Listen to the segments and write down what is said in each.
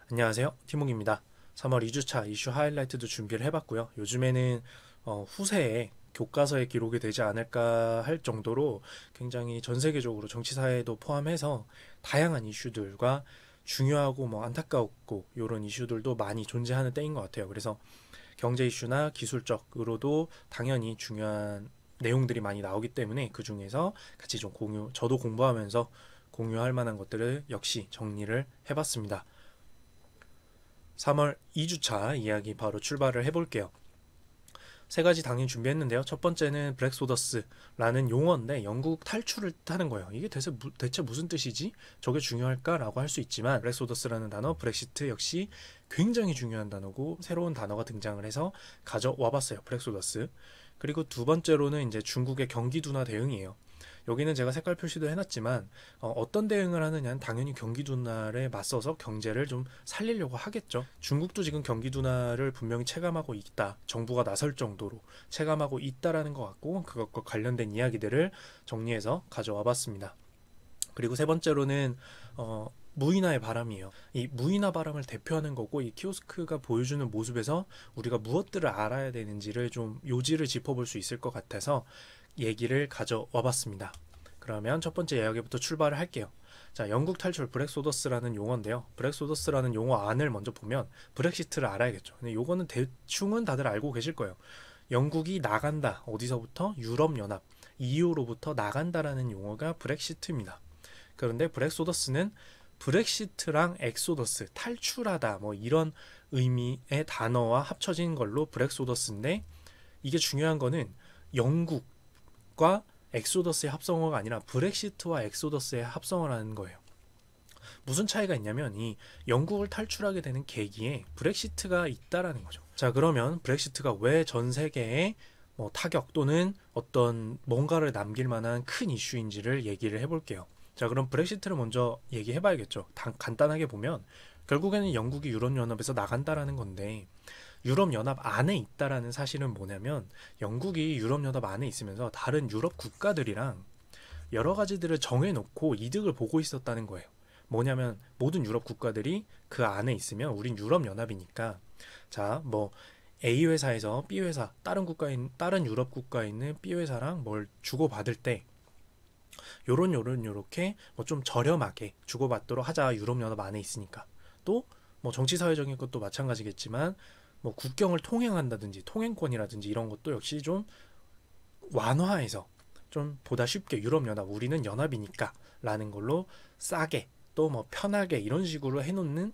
안녕하세요. 티몽입니다. 3월 2주차 이슈 하이라이트도 준비를 해봤고요. 요즘에는 후세에 교과서에 기록이 되지 않을까 할 정도로 굉장히 전 세계적으로 정치 사회도 포함해서 다양한 이슈들과 중요하고 안타깝고 이런 이슈들도 많이 존재하는 때인 것 같아요. 그래서 경제 이슈나 기술적으로도 당연히 중요한 내용들이 많이 나오기 때문에 그 중에서 같이 좀 저도 공부하면서 공유할 만한 것들을 역시 정리를 해봤습니다. 3월 2주차 이야기 바로 출발을 해볼게요. 세 가지 당연히 준비했는데요. 첫 번째는 브렉소더스라는 용어인데 영국 탈출을 뜻하는 거예요. 이게 대체 무슨 뜻이지? 저게 중요할까라고 할 수 있지만 브렉소더스라는 단어, 브렉시트 역시 굉장히 중요한 단어고 새로운 단어가 등장을 해서 가져와 봤어요. 브렉소더스. 그리고 두 번째로는 이제 중국의 경기 둔화 대응이에요. 여기는 제가 색깔 표시도 해놨지만 떤 대응을 하느냐는 당연히 경기 둔화에 맞서서 경제를 좀 살리려고 하겠죠. 중국도 지금 경기 둔화를 분명히 체감하고 있다. 정부가 나설 정도로 체감하고 있다라는 것 같고 그것과 관련된 이야기들을 정리해서 가져와 봤습니다. 그리고 세 번째로는 무인화의 바람이에요. 이 무인화 바람을 대표하는 거고 이 키오스크가 보여주는 모습에서 우리가 무엇들을 알아야 되는지를 좀 요지를 짚어볼 수 있을 것 같아서 얘기를 가져와 봤습니다. 그러면 첫 번째 이야기부터 출발을 할게요. 자, 영국 탈출 브렉소더스라는 용어인데요. 브렉소더스라는 용어 안을 먼저 보면 브렉시트를 알아야겠죠. 근데 요거는 대충은 다들 알고 계실 거예요. 영국이 나간다. 어디서부터? 유럽연합. EU로부터 나간다라는 용어가 브렉시트입니다. 그런데 브렉소더스는 브렉시트랑 엑소더스, 탈출하다 이런 의미의 단어와 합쳐진 걸로 브렉소더스인데 이게 중요한 거는 영국과 엑소더스의 합성어가 아니라 브렉시트와 엑소더스의 합성어를 하는 거예요. 무슨 차이가 있냐면 이 영국을 탈출하게 되는 계기에 브렉시트가 있다라는 거죠. 자, 그러면 브렉시트가 왜 전 세계에 타격 또는 어떤 뭔가를 남길 만한 큰 이슈인지를 얘기를 해볼게요. 자, 그럼 브렉시트를 먼저 얘기해봐야겠죠. 간단하게 보면 결국에는 영국이 유럽연합에서 나간다라는 건데 유럽연합 안에 있다라는 사실은 뭐냐면 영국이 유럽연합 안에 있으면서 다른 유럽 국가들이랑 여러 가지들을 정해놓고 이득을 보고 있었다는 거예요. 뭐냐면 모든 유럽 국가들이 그 안에 있으면 우린 유럽연합이니까 자, A 회사에서 B 회사 다른 유럽 국가에 있는 B 회사랑 뭘 주고받을 때 요렇게 좀 저렴하게 주고받도록 하자. 유럽연합 안에 있으니까. 또 정치 사회적인 것도 마찬가지겠지만 국경을 통행한다든지 통행권이라든지 이런 것도 역시 좀 완화해서 좀 보다 쉽게 유럽연합 우리는 연합이니까 라는 걸로 싸게 또 편하게 이런 식으로 해놓는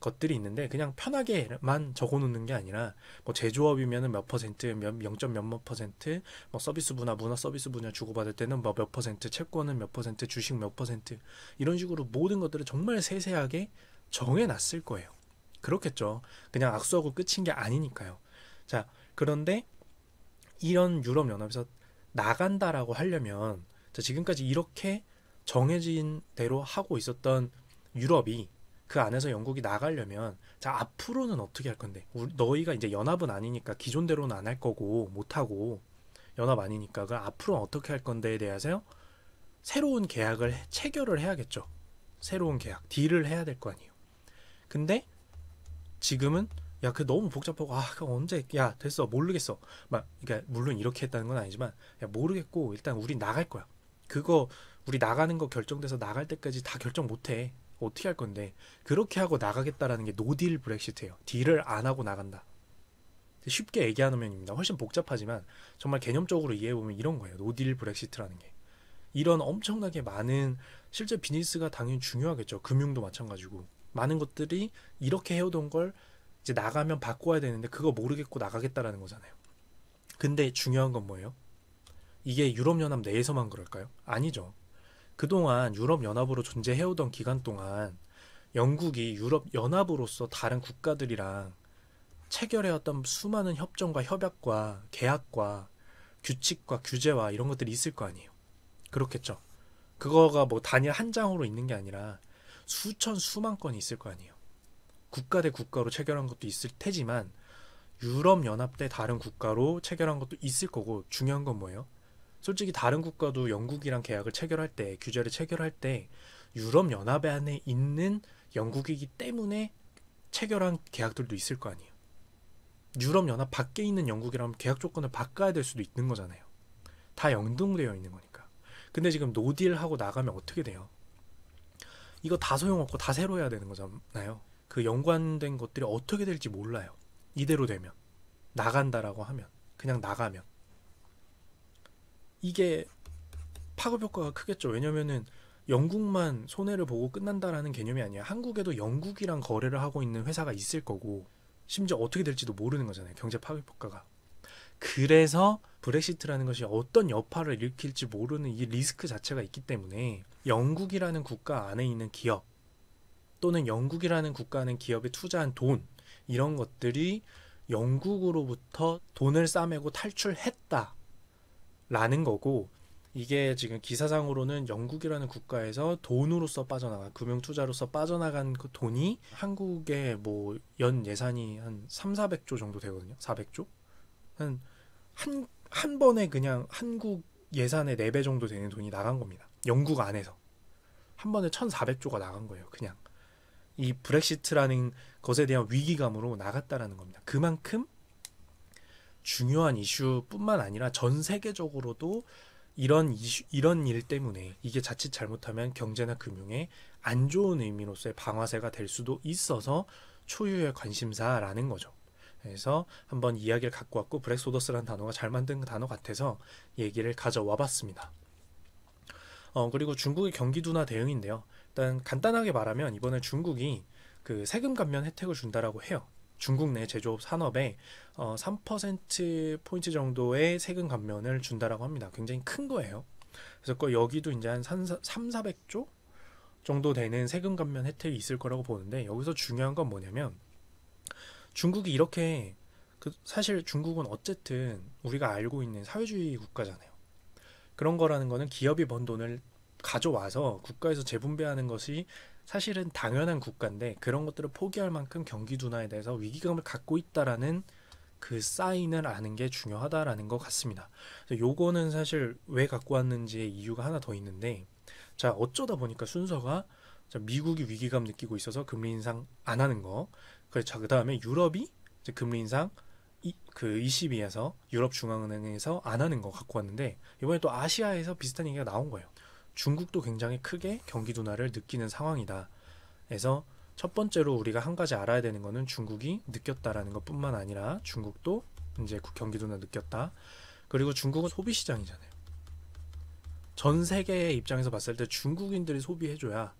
것들이 있는데 그냥 편하게만 적어놓는 게 아니라 제조업이면은 몇 퍼센트, 0점 몇몇 퍼센트, 서비스 분야, 문화 서비스 분야 주고받을 때는 몇 퍼센트, 채권은 몇 퍼센트, 주식 몇 퍼센트 이런 식으로 모든 것들을 정말 세세하게 정해놨을 거예요. 그렇겠죠. 그냥 악수하고 끝인 게 아니니까요. 자, 그런데 이런 유럽연합에서 나간다라고 하려면 지금까지 이렇게 정해진 대로 하고 있었던 유럽이 그 안에서 영국이 나가려면 자 앞으로는 어떻게 할 건데 너희가 이제 연합은 아니니까 기존대로는 안 할 거고 못하고 연합 아니니까 그럼 앞으로는 어떻게 할 건데에 대해서 새로운 계약을 체결을 해야겠죠. 새로운 계약 딜을 해야 될 거 아니에요. 근데 지금은 야 그 너무 복잡하고 그 언제 야 됐어 모르겠어 그러니까 물론 이렇게 했다는 건 아니지만 야 모르겠고 일단 우리 나갈 거야. 그거 우리 나가는 거 결정돼서 나갈 때까지 다 결정 못해. 어떻게 할 건데 그렇게 하고 나가겠다라는 게 노딜 브렉시트예요. 딜을 안 하고 나간다. 쉽게 얘기하면입니다. 훨씬 복잡하지만 정말 개념적으로 이해해보면 이런 거예요. 노딜 브렉시트라는 게. 이런 엄청나게 많은 실제 비즈니스가 당연히 중요하겠죠. 금융도 마찬가지고 많은 것들이 이렇게 해오던 걸 이제 나가면 바꿔야 되는데 그거 모르겠고 나가겠다라는 거잖아요. 근데 중요한 건 뭐예요? 이게 유럽연합 내에서만 그럴까요? 아니죠. 그동안 유럽연합으로 존재해오던 기간 동안 영국이 유럽연합으로서 다른 국가들이랑 체결해왔던 수많은 협정과 협약과 계약과 규칙과 규제와 이런 것들이 있을 거 아니에요. 그렇겠죠. 그거가 단일 한 장으로 있는 게 아니라 수천 수만 건이 있을 거 아니에요. 국가 대 국가로 체결한 것도 있을 테지만 유럽연합 대 다른 국가로 체결한 것도 있을 거고 중요한 건 뭐예요? 솔직히 다른 국가도 영국이랑 계약을 체결할 때 규제를 체결할 때 유럽연합 안에 있는 영국이기 때문에 체결한 계약들도 있을 거 아니에요. 유럽연합 밖에 있는 영국이라면 계약 조건을 바꿔야 될 수도 있는 거잖아요. 다 연동되어 있는 거니까. 근데 지금 노딜하고 나가면 어떻게 돼요? 이거 다 소용없고 다 새로 해야 되는 거잖아요. 그 연관된 것들이 어떻게 될지 몰라요. 이대로 되면. 나간다라고 하면. 그냥 나가면. 이게 파급 효과가 크겠죠. 왜냐면은 영국만 손해를 보고 끝난다라는 개념이 아니야. 한국에도 영국이랑 거래를 하고 있는 회사가 있을 거고, 심지어 어떻게 될지도 모르는 거잖아요. 경제 파급 효과가. 그래서 브렉시트라는 것이 어떤 여파를 일으킬지 모르는 이 리스크 자체가 있기 때문에 영국이라는 국가 안에 있는 기업 또는 영국이라는 국가 안에 기업에 투자한 돈, 이런 것들이 영국으로부터 돈을 싸매고 탈출했다라는 거고, 이게 지금 기사상으로는 영국이라는 국가에서 돈으로서 빠져나간, 금융투자로서 빠져나간 그 돈이 한국의 뭐 연 예산이 한 3,400조 정도 되거든요. 400조? 한 번에 그냥 한국 예산의 4배 정도 되는 돈이 나간 겁니다. 영국 안에서. 한 번에 1,400조가 나간 거예요. 그냥. 이 브렉시트라는 것에 대한 위기감으로 나갔다라는 겁니다. 그만큼 중요한 이슈뿐만 아니라 전 세계적으로도 이런 일 때문에 이게 자칫 잘못하면 경제나 금융에 안 좋은 의미로서의 방아쇠가 될 수도 있어서 초유의 관심사라는 거죠. 그래서 한번 이야기를 갖고 왔고, 브렉소더스라는 단어가 잘 만든 단어 같아서 얘기를 가져와 봤습니다. 그리고 중국의 경기 둔화 대응인데요. 일단 간단하게 말하면 이번에 중국이 그 세금 감면 혜택을 준다라고 해요. 중국 내 제조업 산업에 3%포인트 정도의 세금 감면을 준다라고 합니다. 굉장히 큰 거예요. 그래서 여기도 이제 한 3,400조 정도 되는 세금 감면 혜택이 있을 거라고 보는데, 여기서 중요한 건 뭐냐면 중국이 이렇게 사실 중국은 어쨌든 우리가 알고 있는 사회주의 국가잖아요. 그런 거라는 거는 기업이 번 돈을 가져와서 국가에서 재분배하는 것이 사실은 당연한 국가인데, 그런 것들을 포기할 만큼 경기 둔화에 대해서 위기감을 갖고 있다라는 그 사인을 아는 게 중요하다라는 것 같습니다. 요거는 사실 왜 갖고 왔는지의 이유가 하나 더 있는데, 자, 어쩌다 보니까 순서가 미국이 위기감 느끼고 있어서 금리 인상 안 하는 거, 그 다음에 유럽이 이제 금리 인상 그 ECB에서 유럽 중앙은행에서 안 하는 거 갖고 왔는데, 이번에 또 아시아에서 비슷한 얘기가 나온 거예요. 중국도 굉장히 크게 경기 둔화를 느끼는 상황이다. 그래서 첫 번째로 우리가 한 가지 알아야 되는 거는 중국이 느꼈다라는 것뿐만 아니라 중국도 이제 경기 둔화 느꼈다. 그리고 중국은 소비 시장이잖아요. 전 세계의 입장에서 봤을 때 중국인들이 소비해줘야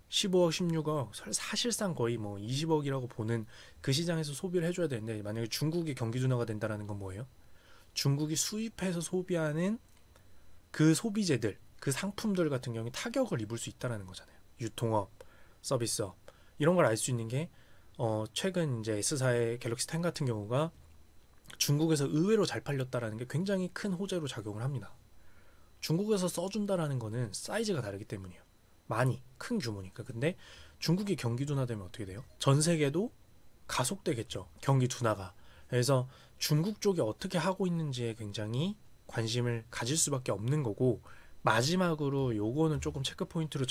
15억, 16억, 사실상 거의 뭐 20억이라고 보는 그 시장에서 소비를 해줘야 되는데, 만약에 중국이 경기 둔화가 된다는 건 뭐예요? 중국이 수입해서 소비하는 그 소비재들, 그 상품들 같은 경우에 타격을 입을 수 있다는 거잖아요. 유통업, 서비스업, 이런 걸 알 수 있는 게 최근 이제 S사의 갤럭시 10 같은 경우가 중국에서 의외로 잘 팔렸다라는 게 굉장히 큰 호재로 작용을 합니다. 중국에서 써준다라는 거는 사이즈가 다르기 때문이에요. 많이 큰 규모니까. 근데 중국이 경기 둔화되면 어떻게 돼요? 전 세계도 가속되겠죠. 경기 둔화가. 그래서 중국 쪽이 어떻게 하고 있는지에 굉장히 관심을 가질 수밖에 없는 거고, 마지막으로 요거는 조금 체크 포인트로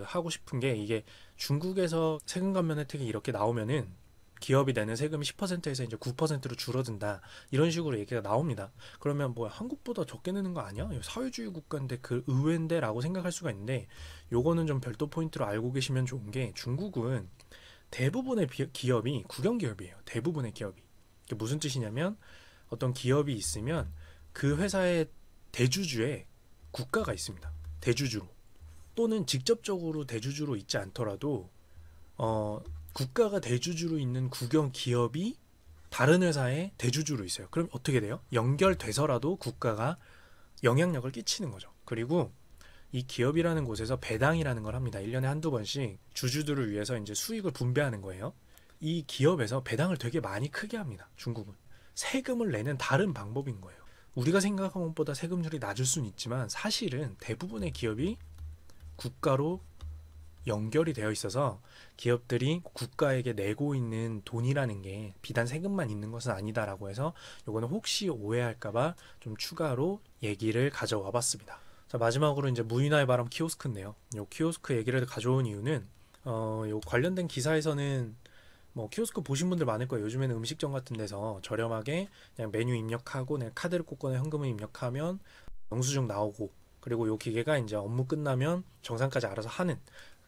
하고 싶은 게, 이게 중국에서 세금 감면 혜택이 이렇게 나오면은 기업이 내는 세금이 10%에서 이제 9%로 줄어든다, 이런 식으로 얘기가 나옵니다. 그러면 뭐 한국보다 적게 내는 거 아니야? 사회주의 국가인데 그 의외인데 라고 생각할 수가 있는데, 요거는 좀 별도 포인트로 알고 계시면 좋은 게, 중국은 대부분의 기업이 국영기업이에요. 대부분의 기업이. 이게 무슨 뜻이냐면, 어떤 기업이 있으면 그 회사의 대주주에 국가가 있습니다. 대주주로. 또는 직접적으로 대주주로 있지 않더라도 국가가 대주주로 있는 국영 기업이 다른 회사의 대주주로 있어요. 그럼 어떻게 돼요? 연결돼서라도 국가가 영향력을 끼치는 거죠. 그리고 이 기업이라는 곳에서 배당이라는 걸 합니다. 1년에 한두 번씩 주주들을 위해서 이제 수익을 분배하는 거예요. 이 기업에서 배당을 되게 많이 크게 합니다. 중국은. 세금을 내는 다른 방법인 거예요. 우리가 생각한 것보다 세금률이 낮을 수는 있지만, 사실은 대부분의 기업이 국가로 연결이 되어 있어서 기업들이 국가에게 내고 있는 돈이라는 게 비단 세금만 있는 것은 아니다라고 해서, 요거는 혹시 오해할까봐 좀 추가로 얘기를 가져와 봤습니다. 자, 마지막으로 이제 무인화의 바람 키오스크인데요. 요 키오스크 얘기를 가져온 이유는 요 관련된 기사에서는 뭐 키오스크 보신 분들 많을 거예요. 요즘에는 음식점 같은 데서 저렴하게 그냥 메뉴 입력하고 내가 카드를 꽂거나 현금을 입력하면 영수증 나오고, 그리고 요 기계가 이제 업무 끝나면 정산까지 알아서 하는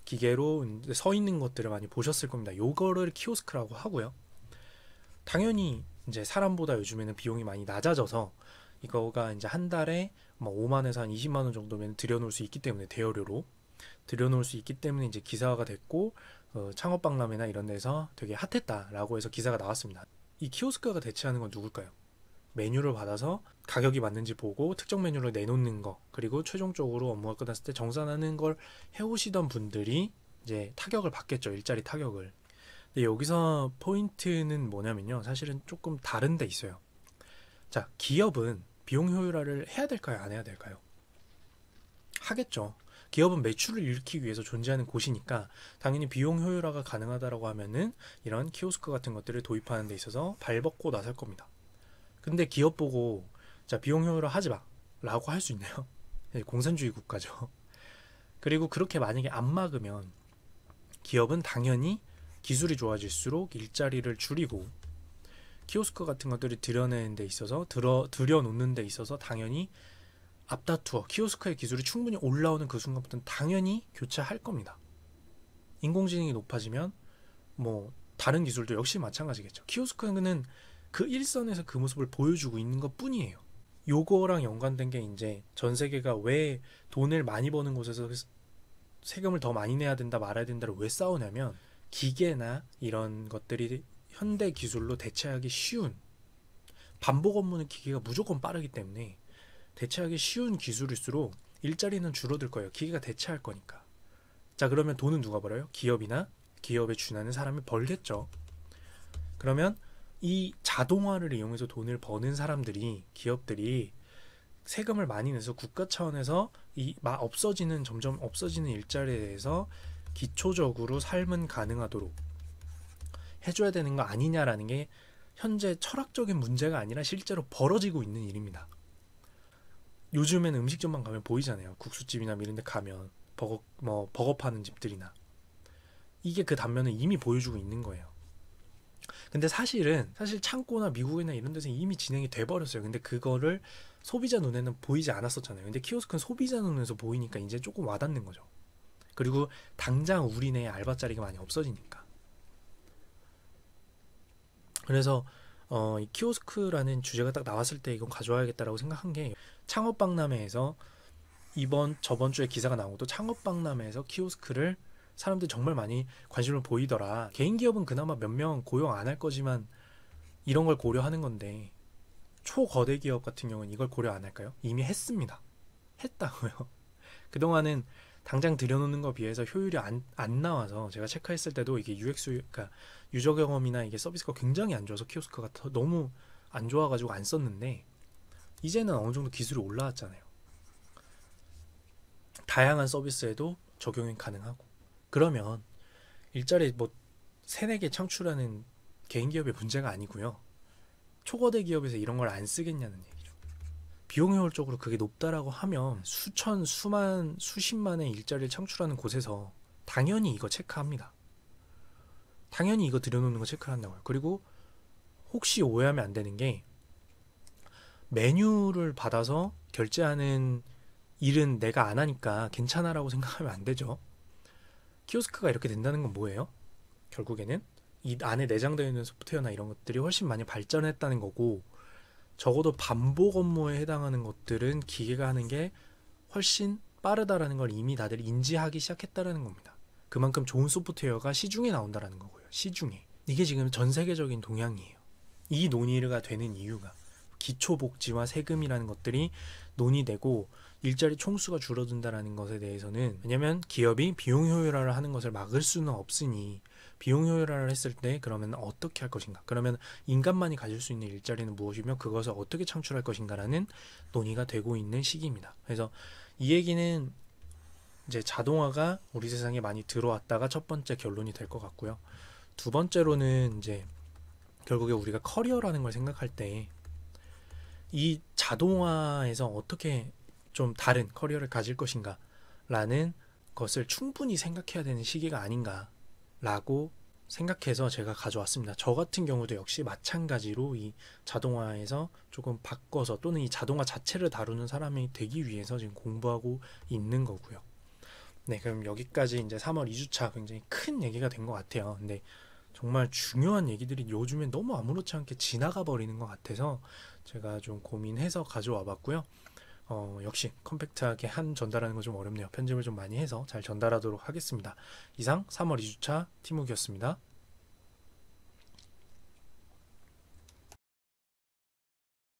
기계로 서 있는 것들을 많이 보셨을 겁니다. 요거를 키오스크라고 하고요. 당연히 이제 사람보다 요즘에는 비용이 많이 낮아져서 이거가 이제 한 달에 뭐 5만에서 한 20만 원 정도면 들여놓을 수 있기 때문에, 대여료로 들여놓을 수 있기 때문에 이제 기사화가 됐고, 창업박람회나 이런 데서 되게 핫했다라고 해서 기사가 나왔습니다. 이 키오스크가 대체하는 건 누굴까요? 메뉴를 받아서 가격이 맞는지 보고 특정 메뉴를 내놓는 거, 그리고 최종적으로 업무가 끝났을 때 정산하는 걸 해오시던 분들이 이제 타격을 받겠죠. 일자리 타격을. 근데 여기서 포인트는 뭐냐면요, 사실은 조금 다른 데 있어요. 자, 기업은 비용 효율화를 해야 될까요? 안 해야 될까요? 하겠죠. 기업은 매출을 일으키기 위해서 존재하는 곳이니까 당연히 비용 효율화가 가능하다라고 하면은 이런 키오스크 같은 것들을 도입하는 데 있어서 발벗고 나설 겁니다. 근데 기업 보고 자, 비용 효율화 하지 마 라고 할 수 있나요? 공산주의 국가죠. 그리고 그렇게 만약에 안 막으면 기업은 당연히 기술이 좋아질수록 일자리를 줄이고, 키오스크 같은 것들을 들여내는 데 있어서 들여놓는 데 있어서 당연히 앞다투어 키오스크의 기술이 충분히 올라오는 그 순간부터는 당연히 교체할 겁니다. 인공지능이 높아지면 뭐 다른 기술도 역시 마찬가지겠죠. 키오스크는 그 일선에서 그 모습을 보여주고 있는 것 뿐이에요. 요거랑 연관된 게 이제 전 세계가 왜 돈을 많이 버는 곳에서 세금을 더 많이 내야 된다 말아야 된다를 왜 싸우냐면, 기계나 이런 것들이 현대 기술로 대체하기 쉬운, 반복 업무는 기계가 무조건 빠르기 때문에 대체하기 쉬운 기술일수록 일자리는 줄어들 거예요. 기계가 대체할 거니까. 자, 그러면 돈은 누가 벌어요? 기업이나 기업에 준하는 사람이 벌겠죠. 그러면 이 자동화를 이용해서 돈을 버는 사람들이, 기업들이 세금을 많이 내서 국가 차원에서 점점 없어지는 일자리에 대해서 기초적으로 삶은 가능하도록 해줘야 되는 거 아니냐라는 게 현재 철학적인 문제가 아니라 실제로 벌어지고 있는 일입니다. 요즘에는 음식점만 가면 보이잖아요. 국수집이나 이런 데 가면 버거 파는 집들이나. 이게 그 단면을 이미 보여주고 있는 거예요. 근데 사실 창고나 미국이나 이런 데서 이미 진행이 돼버렸어요. 근데 그거를 소비자 눈에는 보이지 않았었잖아요. 근데 키오스크는 소비자 눈에서 보이니까 이제 조금 와닿는 거죠. 그리고 당장 우리네 알바 자리가 많이 없어지니까. 그래서 이 키오스크라는 주제가 딱 나왔을 때 이건 가져와야겠다라고 생각한 게, 창업박람회에서 저번 주에 기사가 나온 것도 창업박람회에서 키오스크를 사람들이 정말 많이 관심을 보이더라. 개인 기업은 그나마 몇 명 고용 안 할 거지만 이런 걸 고려하는 건데, 초거대 기업 같은 경우는 이걸 고려 안 할까요? 이미 했습니다. 했다고요. 그동안은 당장 들여놓는 거 비해서 효율이 안 나와서 제가 체크했을 때도 이게 그러니까 유저 경험이나 이게 서비스가 굉장히 안 좋아서 키오스크가 너무 안 좋아가지고 안 썼는데, 이제는 어느 정도 기술이 올라왔잖아요. 다양한 서비스에도 적용이 가능하고. 그러면 일자리 뭐 3-4개 창출하는 개인 기업의 문제가 아니고요. 초거대 기업에서 이런 걸 안 쓰겠냐는 얘기죠. 비용 효율적으로 그게 높다라고 하면 수십만의 일자리를 창출하는 곳에서 당연히 이거 체크합니다. 당연히 이거 들여놓는 거 체크를 한다고요. 그리고 혹시 오해하면 안 되는 게, 메뉴를 받아서 결제하는 일은 내가 안 하니까 괜찮아라고 생각하면 안 되죠. 키오스크가 이렇게 된다는 건 뭐예요? 결국에는 이 안에 내장되어 있는 소프트웨어나 이런 것들이 훨씬 많이 발전했다는 거고, 적어도 반복 업무에 해당하는 것들은 기계가 하는 게 훨씬 빠르다라는 걸 이미 다들 인지하기 시작했다는 겁니다. 그만큼 좋은 소프트웨어가 시중에 나온다라는 거고요. 시중에. 이게 지금 전 세계적인 동향이에요. 이 논의가 되는 이유가, 기초복지와 세금이라는 것들이 논의되고 일자리 총수가 줄어든다라는 것에 대해서는, 왜냐면 기업이 비용 효율화를 하는 것을 막을 수는 없으니 비용 효율화를 했을 때 그러면 어떻게 할 것인가, 그러면 인간만이 가질 수 있는 일자리는 무엇이며 그것을 어떻게 창출할 것인가라는 논의가 되고 있는 시기입니다. 그래서 이 얘기는 이제 자동화가 우리 세상에 많이 들어왔다가 첫 번째 결론이 될 것 같고요. 두 번째로는 이제 결국에 우리가 커리어라는 걸 생각할 때 이 자동화에서 어떻게 좀 다른 커리어를 가질 것인가 라는 것을 충분히 생각해야 되는 시기가 아닌가 라고 생각해서 제가 가져왔습니다. 저 같은 경우도 역시 마찬가지로 이 자동화에서 조금 바꿔서 또는 이 자동화 자체를 다루는 사람이 되기 위해서 지금 공부하고 있는 거고요. 네, 그럼 여기까지 이제 3월 2주차 굉장히 큰 얘기가 된 것 같아요. 근데 정말 중요한 얘기들이 요즘엔 너무 아무렇지 않게 지나가 버리는 것 같아서 제가 좀 고민해서 가져와 봤고요. 역시 컴팩트하게 전달하는 거 좀 어렵네요. 편집을 좀 많이 해서 잘 전달하도록 하겠습니다. 이상 3월 2주차 팀욱이었습니다.